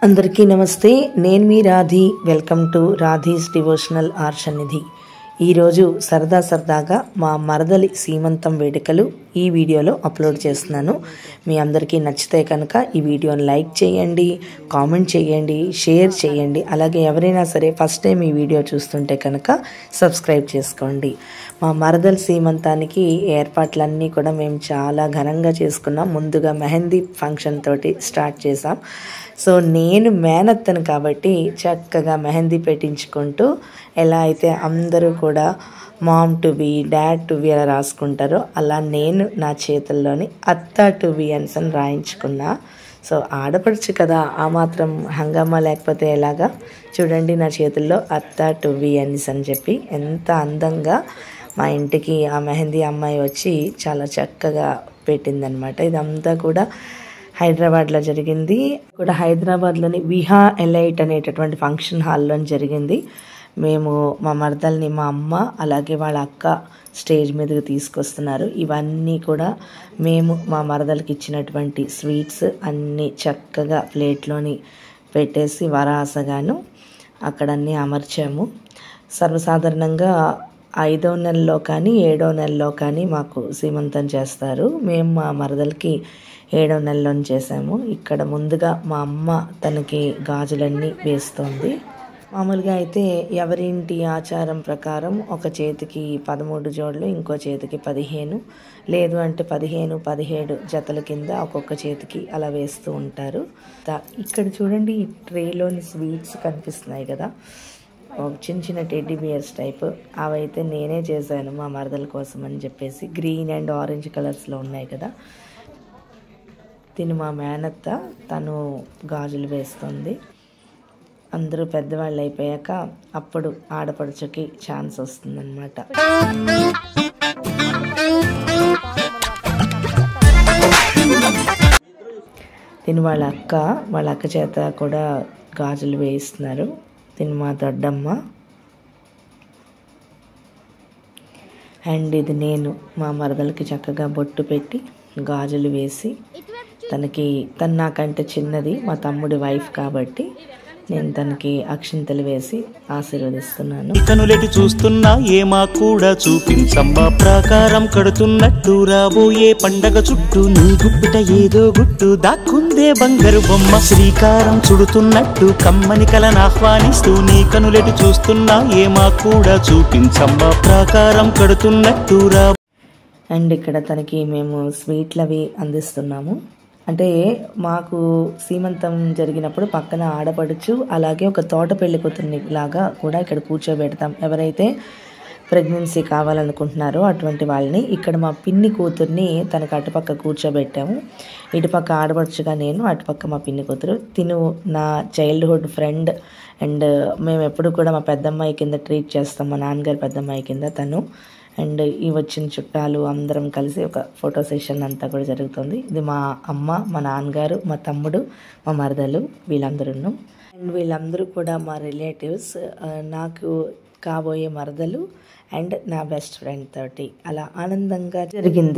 అందరికీ నమస్తే. నేను మీ Radhi. Welcome to Radhi's devotional Arshanidhi. ఈరోజు సరదాగా మా మరదలి సీమంతం వేడుకలు ఈ వీడియోలో అప్లోడ్ చేస్తున్నాను. మీ అందరికీ నచ్చితే కనుక ఈ వీడియోని లైక్ చేయండి, కామెంట్ చేయండి, షేర్ చేయండి. అలాగే ఎవరైనా సరే ఫస్ట్ టైం ఈ వీడియో చూస్తుంటే కనుక సబ్స్క్రైబ్ చేసుకోండి. మా మరదలి సీమంతానికి ఏర్పాట్లన్నీ కూడా మేము చాలా ఘనంగా చేసుకున్నాం. ముందుగా మెహందీ ఫంక్షన్ తోటి స్టార్ట్ చేసాం. సో నేను మేనత్తను కాబట్టి చక్కగా మెహందీ పెట్టించుకుంటూ ఎలా అయితే అందరూ కూడా mom to be, dad to be అలా రాసుకుంటారో అలా నేను నా చేతుల్లోని అత్త టు బి అని రాయించుకున్నా. సో ఆడపడుచు కదా, ఆ మాత్రం హంగామా లేకపోతే ఎలాగా. చూడండి నా చేతుల్లో అత్త టు బి అని చెప్పి ఎంత అందంగా మా ఇంటికి ఆ మెహందీ అమ్మాయి వచ్చి చాలా చక్కగా పెట్టిందనమాట. ఇదంతా కూడా హైదరాబాద్లో జరిగింది. కూడా హైదరాబాద్లోని విహా ఎలైట్ అనేటటువంటి ఫంక్షన్ హాల్లో జరిగింది. మేము మా మరదల్ని మా అమ్మ అలాగే వాళ్ళ అక్క స్టేజ్ మీదకి తీసుకొస్తున్నారు. ఇవన్నీ కూడా మేము మా మరదలకి ఇచ్చినటువంటి స్వీట్స్ అన్నీ చక్కగా ప్లేట్లోని పెట్టేసి వరాసగాను అక్కడన్నీ అమర్చాము. సర్వసాధారణంగా 5వ నెలలో కానీ 7వ నెలలో కానీ మాకు సీమంతం చేస్తారు. మేము మా మరదలకి 7వ నెలలోని చేసాము. ఇక్కడ ముందుగా మా అమ్మ తనకి గాజులన్నీ వేస్తోంది. మామూలుగా అయితే ఎవరింటి ఆచారం ప్రకారం ఒక చేతికి 13 జోడ్లు, ఇంకో చేతికి 15, లేదు అంటే 15, 17 జతల కింద ఒక్కొక్క చేతికి అలా వేస్తూ ఉంటారు. ఇక్కడ చూడండి, ఈ ట్రేలోని స్వీట్స్ కనిపిస్తున్నాయి కదా, చిన్న చిన్న టెడ్డీ బియర్స్ టైప్. అవైతే నేనే చేశాను మా మరదల కోసం అని చెప్పేసి. గ్రీన్ అండ్ ఆరెంజ్ కలర్స్లో ఉన్నాయి కదా. తిను మా మేనత్త, తను గాజులు వేస్తుంది. అందరూ పెద్దవాళ్ళు అయిపోయాక అప్పుడు ఆడపడుచుకి ఛాన్స్ వస్తుందన్నమాట. తిను వాళ్ళ అక్క చేత కూడా గాజులు వేయిస్తున్నారు. తిను మా దొడ్డమ్మ. అండ్ ఇది నేను మా మరదలకి చక్కగా బొట్టు పెట్టి గాజులు వేసి, తను నాకంటే చిన్నది, మా తమ్ముడి వైఫ్ కాబట్టి నేను తనకి అక్షింతలు వేసి ఆశీర్వదిస్తున్నాను. కనులెటి చూస్తున్నా ఏమా కూడా చూపించమ్మా, ప్రాకారం కడుతున్నట్టు రాబోయే పండగ చుట్టూ నీ గుప్పిట ఏదో గుట్టు దాక్కుందే బంగారు బొమ్మ. శ్రీకారం చుడుతున్నట్టు కమ్మని కలను ఆహ్వానిస్తూ నీ కనులెటి చూస్తున్నా ఏమా కూడా చూపించమ్మా, ప్రాకారం కడుతున్నట్టు రా. అండ్ ఇక్కడ తనకి మేము స్వీట్లు అవి అందిస్తున్నాము. అంటే మాకు సీమంతం జరిగినప్పుడు పక్కన ఆడపడుచు అలాగే ఒక తోట పెళ్లి కూతుర్ని లాగా కూడా ఇక్కడ కూర్చోబెడతాం. ఎవరైతే ప్రెగ్నెన్సీ కావాలనుకుంటున్నారో అటువంటి వాళ్ళని. ఇక్కడ మా పిన్ని కూతుర్ని తనకు అటుపక్క కూర్చోబెట్టాము. ఇటుపక్క ఆడపడుచుగా నేను, అటుపక్క మా పిన్ని కూతురు. తిను నా చైల్డ్హుడ్ ఫ్రెండ్. అండ్ మేము ఎప్పుడు కూడా మా పెద్దమ్మాయి కింద ట్రీట్ చేస్తాం, మా నాన్నగారు పెద్దమ్మాయి కింద తను. అండ్ ఈ వచ్చిన చుట్టాలు అందరం కలిసి ఒక ఫోటో సెషన్ అంతా కూడా జరుగుతుంది. ఇది మా అమ్మ, మా నాన్నగారు, మా తమ్ముడు, మా మరదలు, వీళ్ళందరూ. అండ్ వీళ్ళందరూ కూడా మా రిలేటివ్స్. నాకు కాబోయే మరదలు అండ్ నా బెస్ట్ ఫ్రెండ్ తోటి అలా ఆనందంగా జరిగింది.